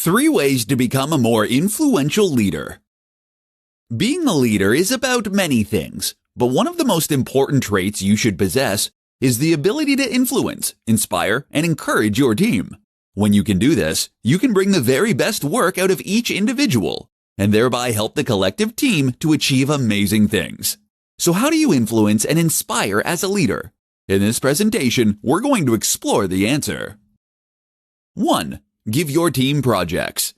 3 ways to become a more influential leader. Being a leader is about many things, but one of the most important traits you should possess is the ability to influence, inspire, and encourage your team. When you can do this, you can bring the very best work out of each individual, and thereby help the collective team to achieve amazing things. So how do you influence and inspire as a leader? In this presentation, we're going to explore the answer. 1. Give your team projects.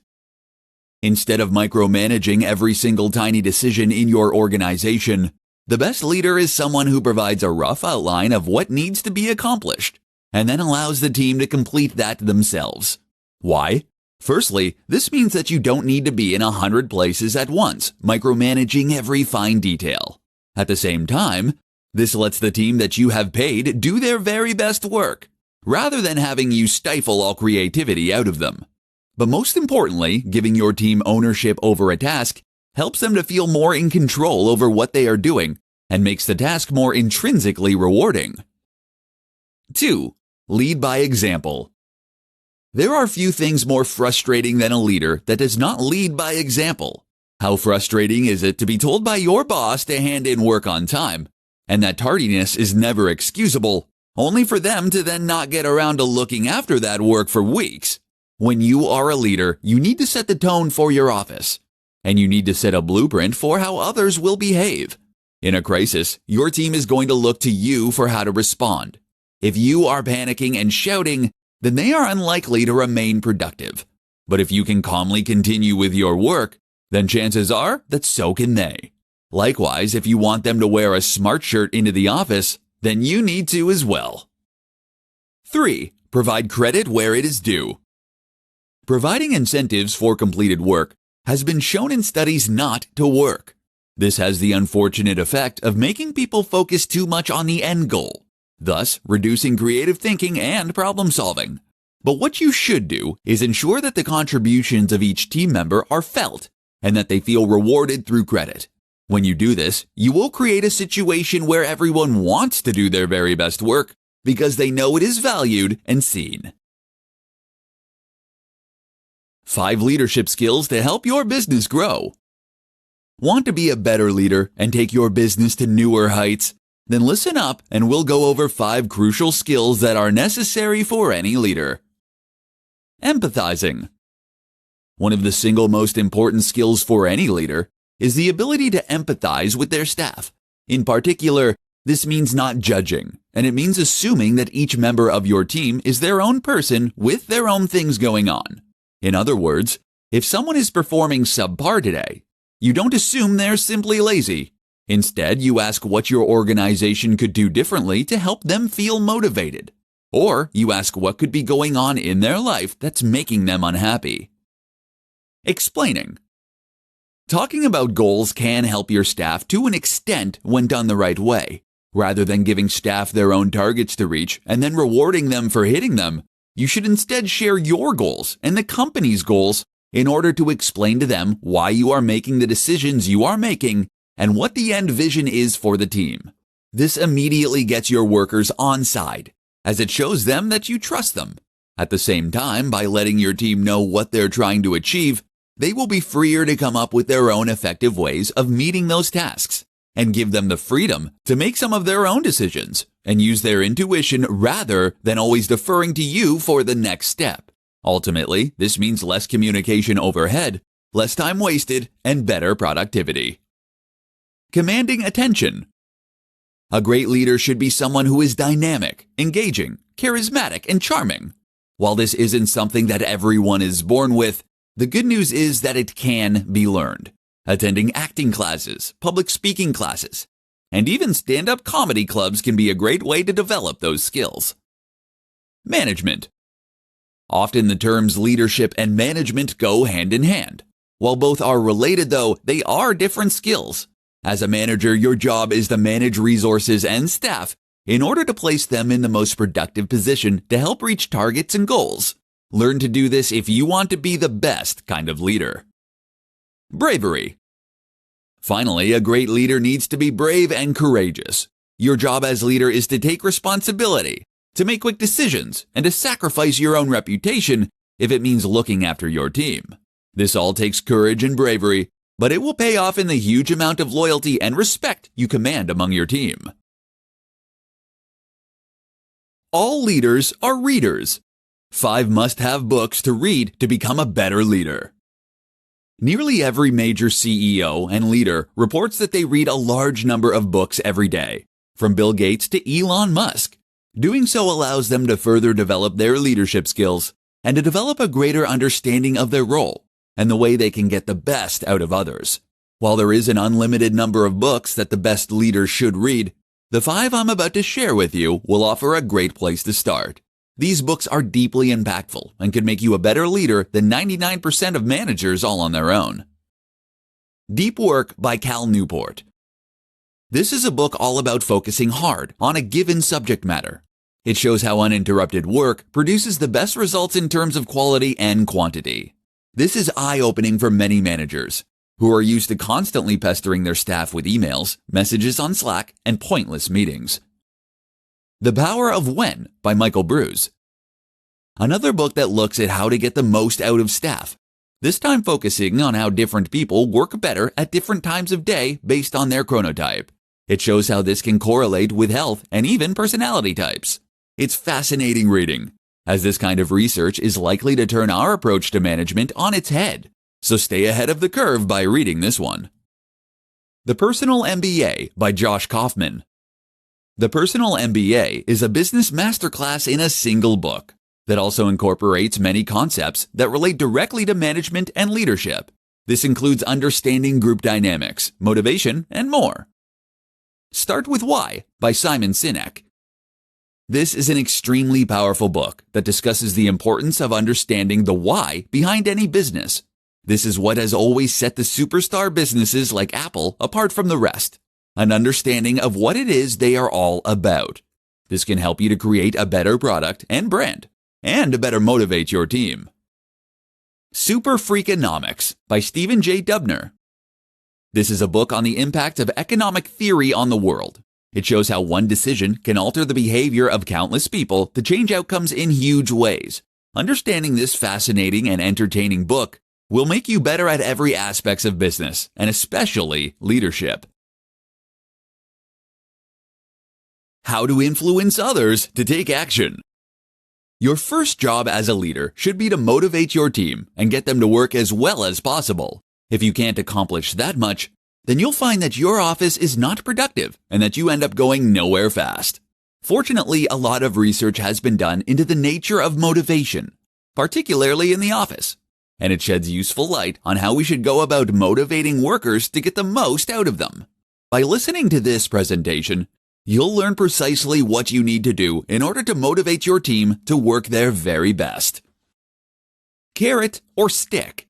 Instead of micromanaging every single tiny decision in your organization, the best leader is someone who provides a rough outline of what needs to be accomplished, and then allows the team to complete that themselves. Why? Firstly, this means that you don't need to be in 100 places at once, micromanaging every fine detail. At the same time, this lets the team that you have paid do their very best work, rather than having you stifle all creativity out of them. But most importantly, giving your team ownership over a task helps them to feel more in control over what they are doing and makes the task more intrinsically rewarding. 2. Lead by example. There are few things more frustrating than a leader that does not lead by example. How frustrating is it to be told by your boss to hand in work on time, and that tardiness is never excusable, only for them to then not get around to looking after that work for weeks? When you are a leader, you need to set the tone for your office, and you need to set a blueprint for how others will behave. In a crisis, your team is going to look to you for how to respond. If you are panicking and shouting, then they are unlikely to remain productive. But if you can calmly continue with your work, then chances are that so can they. Likewise, if you want them to wear a smart shirt into the office, then you need to as well. 3. Provide credit where it is due. Providing incentives for completed work has been shown in studies not to work. This has the unfortunate effect of making people focus too much on the end goal, thus reducing creative thinking and problem solving. But what you should do is ensure that the contributions of each team member are felt and that they feel rewarded through credit. When you do this, you will create a situation where everyone wants to do their very best work because they know it is valued and seen. 5 leadership skills to help your business grow. Want to be a better leader and take your business to newer heights? Then listen up and we'll go over 5 crucial skills that are necessary for any leader. Empathizing. One of the single most important skills for any leader is the ability to empathize with their staff. In particular, this means not judging, and it means assuming that each member of your team is their own person with their own things going on. In other words, if someone is performing subpar today, you don't assume they're simply lazy. Instead, you ask what your organization could do differently to help them feel motivated. Or you ask what could be going on in their life that's making them unhappy. Explaining. Talking about goals can help your staff to an extent when done the right way. Rather than giving staff their own targets to reach and then rewarding them for hitting them, you should instead share your goals and the company's goals in order to explain to them why you are making the decisions you are making and what the end vision is for the team. This immediately gets your workers on side, as it shows them that you trust them. At the same time, by letting your team know what they're trying to achieve, they will be freer to come up with their own effective ways of meeting those tasks and give them the freedom to make some of their own decisions and use their intuition rather than always deferring to you for the next step. Ultimately, this means less communication overhead, less time wasted, and better productivity. Commanding attention. A great leader should be someone who is dynamic, engaging, charismatic, and charming. While this isn't something that everyone is born with, the good news is that it can be learned. Attending acting classes, public speaking classes, and even stand-up comedy clubs can be a great way to develop those skills. Management. Often the terms leadership and management go hand in hand. While both are related though, they are different skills. As a manager, your job is to manage resources and staff in order to place them in the most productive position to help reach targets and goals. Learn to do this if you want to be the best kind of leader. Bravery. Finally, a great leader needs to be brave and courageous. Your job as leader is to take responsibility, to make quick decisions, and to sacrifice your own reputation if it means looking after your team. This all takes courage and bravery, but it will pay off in the huge amount of loyalty and respect you command among your team. All leaders are readers. 5 must-have books to read to become a better leader. Nearly every major CEO and leader reports that they read a large number of books every day, from Bill Gates to Elon Musk. Doing so allows them to further develop their leadership skills and to develop a greater understanding of their role and the way they can get the best out of others. While there is an unlimited number of books that the best leaders should read, the 5 I'm about to share with you will offer a great place to start. These books are deeply impactful and can make you a better leader than 99% of managers all on their own. Deep Work by Cal Newport. This is a book all about focusing hard on a given subject matter. It shows how uninterrupted work produces the best results in terms of quality and quantity. This is eye-opening for many managers who are used to constantly pestering their staff with emails, messages on Slack, and pointless meetings. The Power of When by Michael Bruce. Another book that looks at how to get the most out of staff, this time focusing on how different people work better at different times of day based on their chronotype. It shows how this can correlate with health and even personality types. It's fascinating reading, as this kind of research is likely to turn our approach to management on its head. So stay ahead of the curve by reading this one. The Personal MBA by Josh Kaufman. The Personal MBA is a business masterclass in a single book that also incorporates many concepts that relate directly to management and leadership. This includes understanding group dynamics, motivation, and more. Start with Why by Simon Sinek. This is an extremely powerful book that discusses the importance of understanding the why behind any business. This is what has always set the superstar businesses like Apple apart from the rest. An understanding of what it is they are all about. This can help you to create a better product and brand, and to better motivate your team. Super Freakonomics by Stephen J. Dubner. This is a book on the impact of economic theory on the world. It shows how one decision can alter the behavior of countless people to change outcomes in huge ways. Understanding this fascinating and entertaining book will make you better at every aspect of business, and especially leadership. How to influence others to take action. Your first job as a leader should be to motivate your team and get them to work as well as possible. If you can't accomplish that much, then you'll find that your office is not productive and that you end up going nowhere fast. Fortunately, a lot of research has been done into the nature of motivation, particularly in the office, and it sheds useful light on how we should go about motivating workers to get the most out of them. By listening to this presentation, you'll learn precisely what you need to do in order to motivate your team to work their very best. Carrot or stick?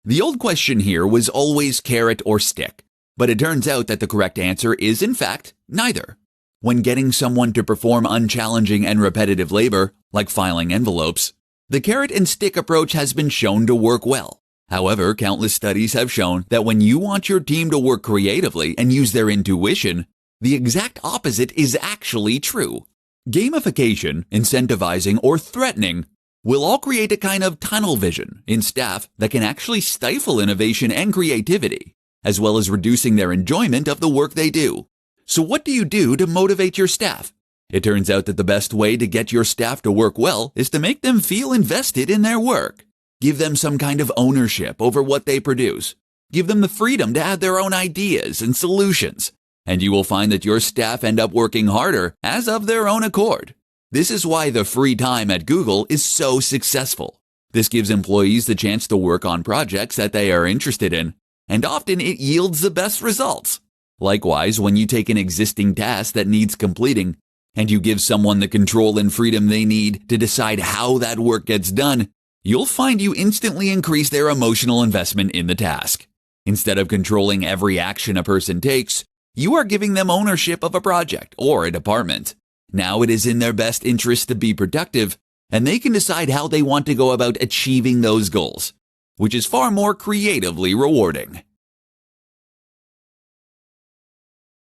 The old question here was always carrot or stick, but it turns out that the correct answer is, in fact, neither. When getting someone to perform unchallenging and repetitive labor, like filing envelopes, the carrot and stick approach has been shown to work well. However, countless studies have shown that when you want your team to work creatively and use their intuition, the exact opposite is actually true. Gamification, incentivizing, or threatening will all create a kind of tunnel vision in staff that can actually stifle innovation and creativity, as well as reducing their enjoyment of the work they do. So what do you do to motivate your staff? It turns out that the best way to get your staff to work well is to make them feel invested in their work. Give them some kind of ownership over what they produce. Give them the freedom to add their own ideas and solutions. And you will find that your staff end up working harder as of their own accord. This is why the free time at Google is so successful. This gives employees the chance to work on projects that they are interested in, and often it yields the best results. Likewise, when you take an existing task that needs completing, and you give someone the control and freedom they need to decide how that work gets done, you'll find you instantly increase their emotional investment in the task. Instead of controlling every action a person takes, you are giving them ownership of a project or a department. Now it is in their best interest to be productive, and they can decide how they want to go about achieving those goals, which is far more creatively rewarding.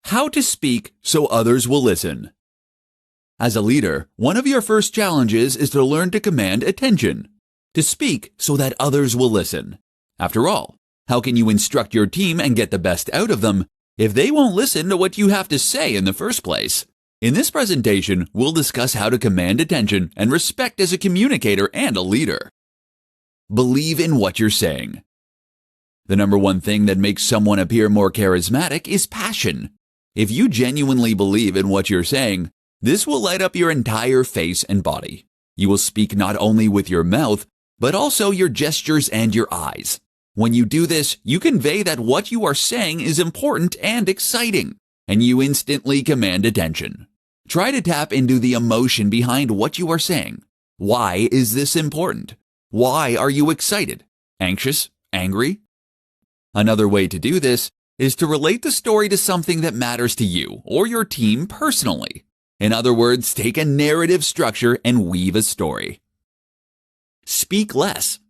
How to speak so others will listen. As a leader, one of your first challenges is to learn to command attention. to speak so that others will listen. After all, how can you instruct your team and get the best out of them if they won't listen to what you have to say in the first place? In this presentation, we'll discuss how to command attention and respect as a communicator and a leader. Believe in what you're saying. The number one thing that makes someone appear more charismatic is passion. If you genuinely believe in what you're saying, this will light up your entire face and body. You will speak not only with your mouth, but also your gestures and your eyes. When you do this, you convey that what you are saying is important and exciting, and you instantly command attention. Try to tap into the emotion behind what you are saying. Why is this important? Why are you excited? Anxious? Angry? Another way to do this is to relate the story to something that matters to you or your team personally. In other words, take a narrative structure and weave a story. Speak less.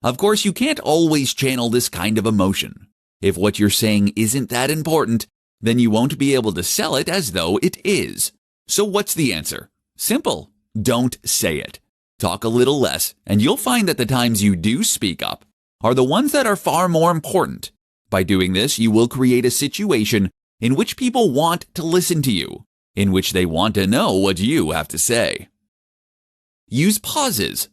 Of course, you can't always channel this kind of emotion. If what you're saying isn't that important, then you won't be able to sell it as though it is. So what's the answer? Simple. Don't say it. Talk a little less, and you'll find that the times you do speak up are the ones that are far more important. By doing this, you will create a situation in which people want to listen to you, in which they want to know what you have to say. Use pauses.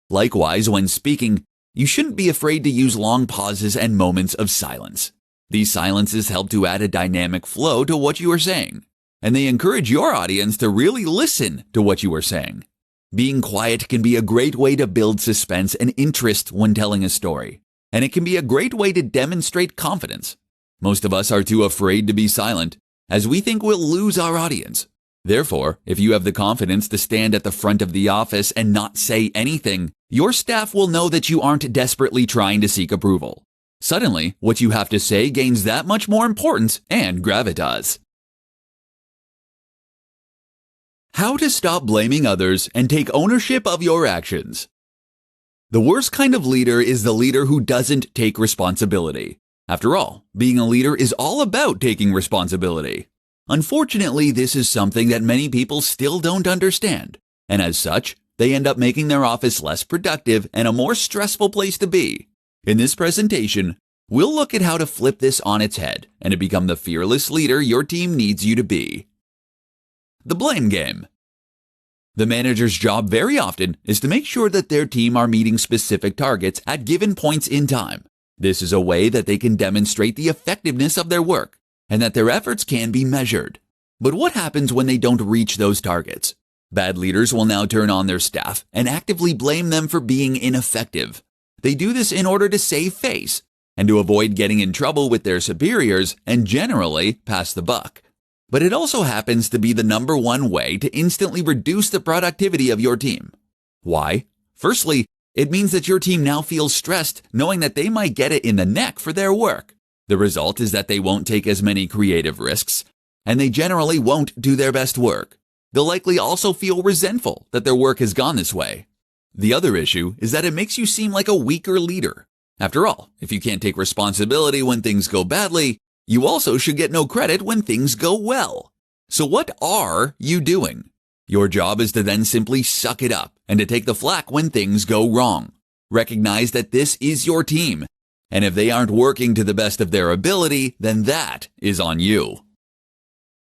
Likewise, when speaking, you shouldn't be afraid to use long pauses and moments of silence. These silences help to add a dynamic flow to what you are saying, and they encourage your audience to really listen to what you are saying. Being quiet can be a great way to build suspense and interest when telling a story, and it can be a great way to demonstrate confidence. Most of us are too afraid to be silent, as we think we'll lose our audience. Therefore, if you have the confidence to stand at the front of the office and not say anything, your staff will know that you aren't desperately trying to seek approval. Suddenly, what you have to say gains that much more importance and gravitas. How to stop blaming others and take ownership of your actions. The worst kind of leader is the leader who doesn't take responsibility. After all, being a leader is all about taking responsibility. Unfortunately, this is something that many people still don't understand, and as such, they end up making their office less productive and a more stressful place to be. In this presentation, we'll look at how to flip this on its head and to become the fearless leader your team needs you to be. The blame game. The manager's job very often is to make sure that their team are meeting specific targets at given points in time. This is a way that they can demonstrate the effectiveness of their work and that their efforts can be measured. But what happens when they don't reach those targets? Bad leaders will now turn on their staff and actively blame them for being ineffective. They do this in order to save face and to avoid getting in trouble with their superiors and generally pass the buck. But it also happens to be the number one way to instantly reduce the productivity of your team. Why? Firstly, it means that your team now feels stressed knowing that they might get it in the neck for their work. The result is that they won't take as many creative risks, and they generally won't do their best work. They'll likely also feel resentful that their work has gone this way. The other issue is that it makes you seem like a weaker leader. After all, if you can't take responsibility when things go badly, you also should get no credit when things go well. So what are you doing? Your job is to then simply suck it up and to take the flak when things go wrong. Recognize that this is your team, and if they aren't working to the best of their ability, then that is on you.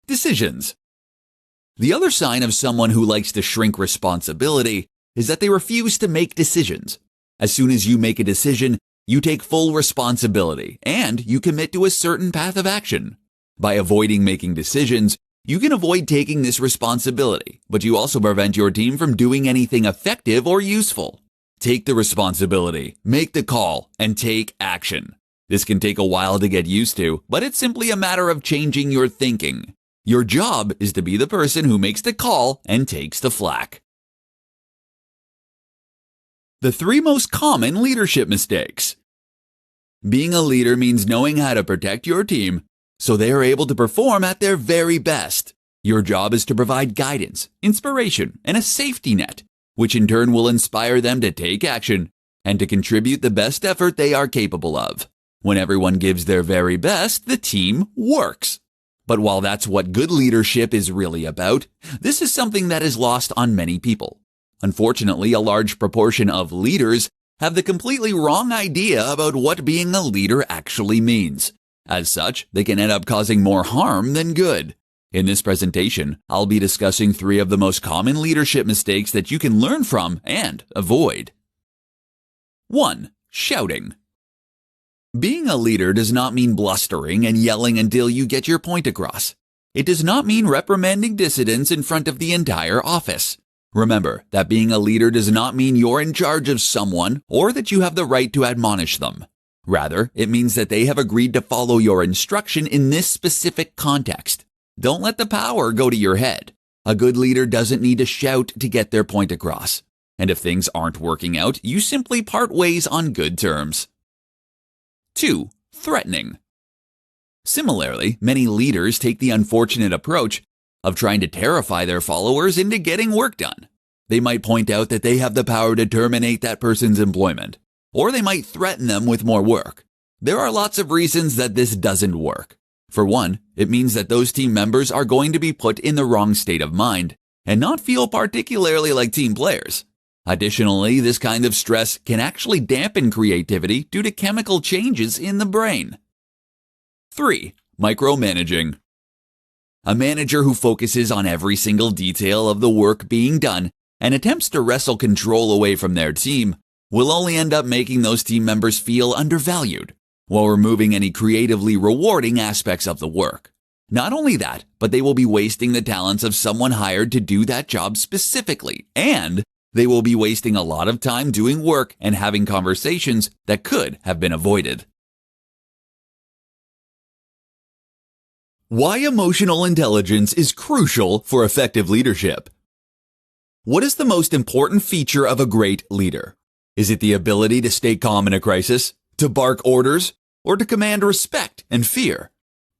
Decisions. The other sign of someone who likes to shrink responsibility is that they refuse to make decisions. As soon as you make a decision, you take full responsibility and you commit to a certain path of action. By avoiding making decisions, you can avoid taking this responsibility, but you also prevent your team from doing anything effective or useful. Take the responsibility, make the call, and take action. This can take a while to get used to, but it's simply a matter of changing your thinking. Your job is to be the person who makes the call and takes the flak. The 3 most common leadership mistakes. Being a leader means knowing how to protect your team so they are able to perform at their very best. Your job is to provide guidance, inspiration, and a safety net, which in turn will inspire them to take action and to contribute the best effort they are capable of. When everyone gives their very best, the team works. But while that's what good leadership is really about, this is something that is lost on many people. Unfortunately, a large proportion of leaders have the completely wrong idea about what being a leader actually means. As such, they can end up causing more harm than good. In this presentation, I'll be discussing 3 of the most common leadership mistakes that you can learn from and avoid. 1. Shouting. Being a leader does not mean blustering and yelling until you get your point across. It does not mean reprimanding dissidents in front of the entire office. Remember that being a leader does not mean you're in charge of someone or that you have the right to admonish them. Rather, it means that they have agreed to follow your instruction in this specific context. Don't let the power go to your head. A good leader doesn't need to shout to get their point across. And if things aren't working out, you simply part ways on good terms. 2. Threatening. Similarly, many leaders take the unfortunate approach of trying to terrify their followers into getting work done. They might point out that they have the power to terminate that person's employment, or they might threaten them with more work. There are lots of reasons that this doesn't work. For one, it means that those team members are going to be put in the wrong state of mind and not feel particularly like team players. Additionally, this kind of stress can actually dampen creativity due to chemical changes in the brain. 3. Micromanaging. A manager who focuses on every single detail of the work being done and attempts to wrestle control away from their team will only end up making those team members feel undervalued, while removing any creatively rewarding aspects of the work. Not only that, but they will be wasting the talents of someone hired to do that job specifically, and they will be wasting a lot of time doing work and having conversations that could have been avoided. Why emotional intelligence is crucial for effective leadership. What is the most important feature of a great leader? Is it the ability to stay calm in a crisis, to bark orders, or to command respect and fear?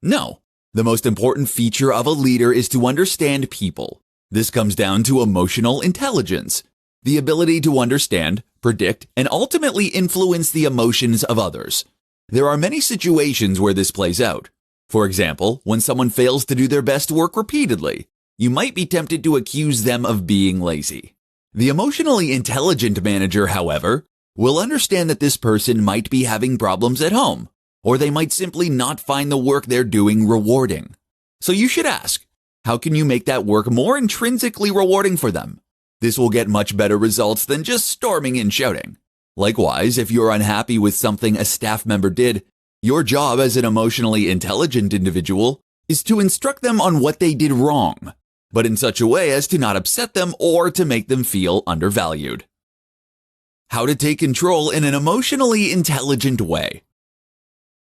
No. The most important feature of a leader is to understand people. This comes down to emotional intelligence, the ability to understand, predict, and ultimately influence the emotions of others. There are many situations where this plays out. For example, when someone fails to do their best work repeatedly, you might be tempted to accuse them of being lazy. The emotionally intelligent manager, however, will understand that this person might be having problems at home, or they might simply not find the work they're doing rewarding. So you should ask, how can you make that work more intrinsically rewarding for them? This will get much better results than just storming and shouting. Likewise, if you're unhappy with something a staff member did, your job as an emotionally intelligent individual is to instruct them on what they did wrong, but in such a way as to not upset them or to make them feel undervalued. How to take control in an emotionally intelligent way.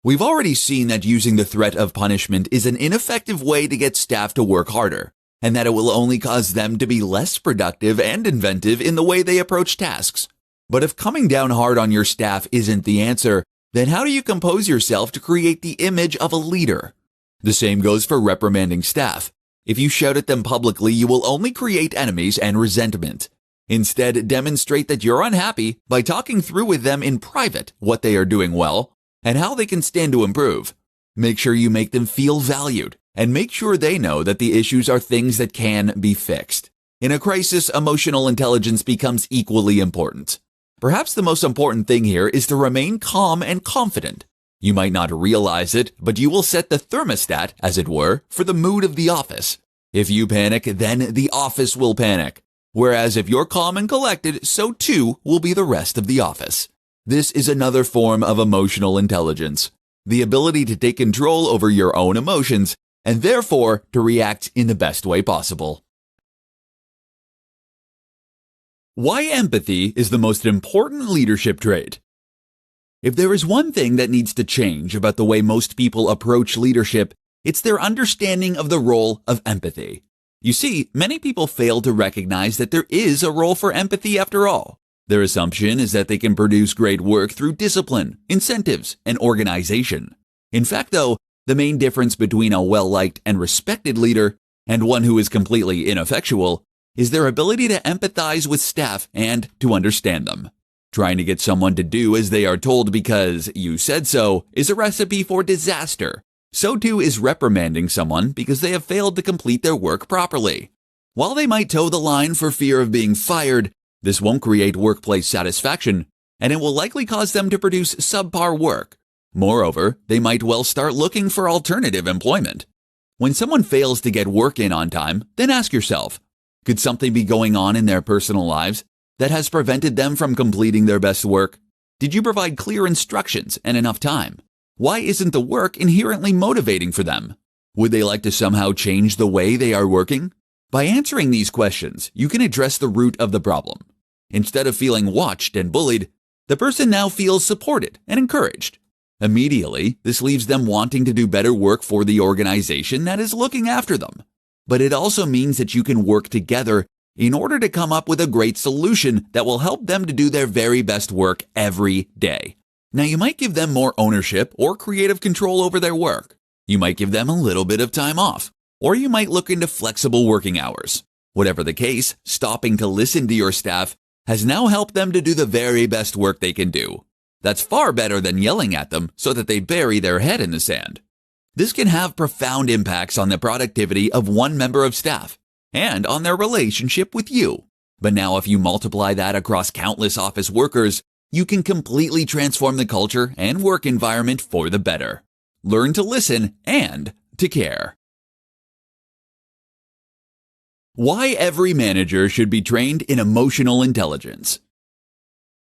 We've already seen that using the threat of punishment is an ineffective way to get staff to work harder, and that it will only cause them to be less productive and inventive in the way they approach tasks. But if coming down hard on your staff isn't the answer, then how do you compose yourself to create the image of a leader? The same goes for reprimanding staff. If you shout at them publicly, you will only create enemies and resentment. Instead, demonstrate that you're unhappy by talking through with them in private what they are doing well and how they can stand to improve. Make sure you make them feel valued and make sure they know that the issues are things that can be fixed. In a crisis, emotional intelligence becomes equally important. Perhaps the most important thing here is to remain calm and confident. You might not realize it, but you will set the thermostat, as it were, for the mood of the office. If you panic, then the office will panic. Whereas if you're calm and collected, so too will be the rest of the office. This is another form of emotional intelligence, the ability to take control over your own emotions and therefore to react in the best way possible. Why empathy is the most important leadership trait. If there is one thing that needs to change about the way most people approach leadership, it's their understanding of the role of empathy. You see, many people fail to recognize that there is a role for empathy after all. Their assumption is that they can produce great work through discipline, incentives, and organization. In fact, though, the main difference between a well-liked and respected leader and one who is completely ineffectual is their ability to empathize with staff and to understand them. Trying to get someone to do as they are told because you said so is a recipe for disaster. So too is reprimanding someone because they have failed to complete their work properly. While they might toe the line for fear of being fired, This won't create workplace satisfaction, and it will likely cause them to produce subpar work. Moreover, they might well start looking for alternative employment. When someone fails to get work in on time, then ask yourself, could something be going on in their personal lives that has prevented them from completing their best work? Did you provide clear instructions and enough time? Why isn't the work inherently motivating for them? Would they like to somehow change the way they are working? By answering these questions, you can address the root of the problem. Instead of feeling watched and bullied, the person now feels supported and encouraged. Immediately, this leaves them wanting to do better work for the organization that is looking after them. But it also means that you can work together in order to come up with a great solution that will help them to do their very best work every day. Now, you might give them more ownership or creative control over their work. You might give them a little bit of time off, or you might look into flexible working hours. Whatever the case, stopping to listen to your staff has now helped them to do the very best work they can do. That's far better than yelling at them so that they bury their head in the sand. This can have profound impacts on the productivity of one member of staff and on their relationship with you. But now if you multiply that across countless office workers, you can completely transform the culture and work environment for the better. Learn to listen and to care. Why every manager should be trained in emotional intelligence.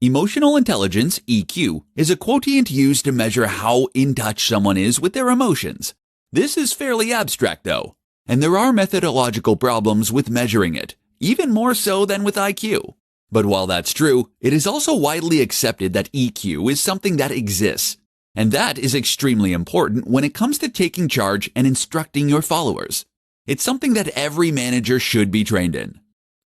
Emotional intelligence, EQ, is a quotient used to measure how in touch someone is with their emotions. This is fairly abstract though, and there are methodological problems with measuring it, even more so than with IQ. But while that's true, it is also widely accepted that EQ is something that exists, and that is extremely important when it comes to taking charge and instructing your followers. It's something that every manager should be trained in.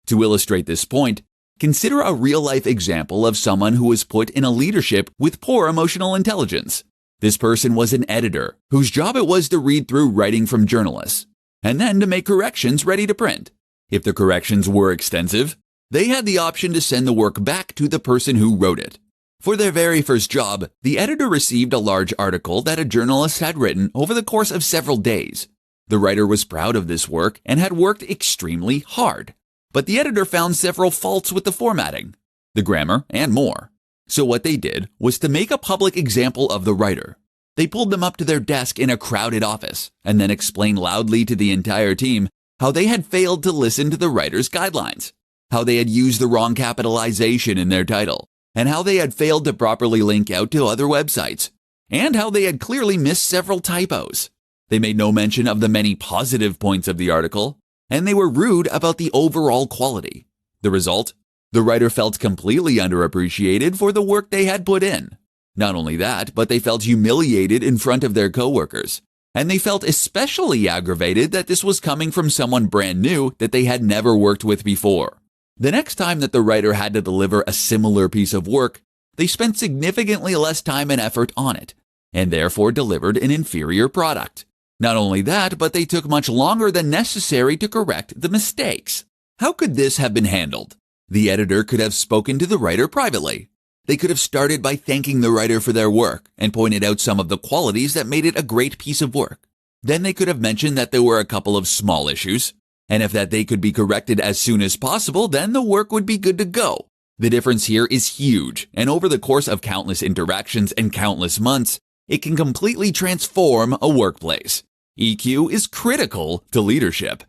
To illustrate this point, consider a real-life example of someone who was put in a leadership with poor emotional intelligence. This person was an editor whose job it was to read through writing from journalists, and then to make corrections ready to print. If the corrections were extensive, they had the option to send the work back to the person who wrote it. For their very first job, the editor received a large article that a journalist had written over the course of several days. The writer was proud of this work and had worked extremely hard. But the editor found several faults with the formatting, the grammar, and more. So what they did was to make a public example of the writer. They pulled them up to their desk in a crowded office and then explained loudly to the entire team how they had failed to listen to the writer's guidelines, how they had used the wrong capitalization in their title, and how they had failed to properly link out to other websites, and how they had clearly missed several typos. They made no mention of the many positive points of the article, and they were rude about the overall quality. The result? The writer felt completely underappreciated for the work they had put in. Not only that, but they felt humiliated in front of their coworkers. And they felt especially aggravated that this was coming from someone brand new that they had never worked with before. The next time that the writer had to deliver a similar piece of work, they spent significantly less time and effort on it, and therefore delivered an inferior product. Not only that, but they took much longer than necessary to correct the mistakes. How could this have been handled? The editor could have spoken to the writer privately. They could have started by thanking the writer for their work and pointed out some of the qualities that made it a great piece of work. Then they could have mentioned that there were a couple of small issues, and if that they could be corrected as soon as possible, then the work would be good to go. The difference here is huge, and over the course of countless interactions and countless months, it can completely transform a workplace. EQ is critical to leadership.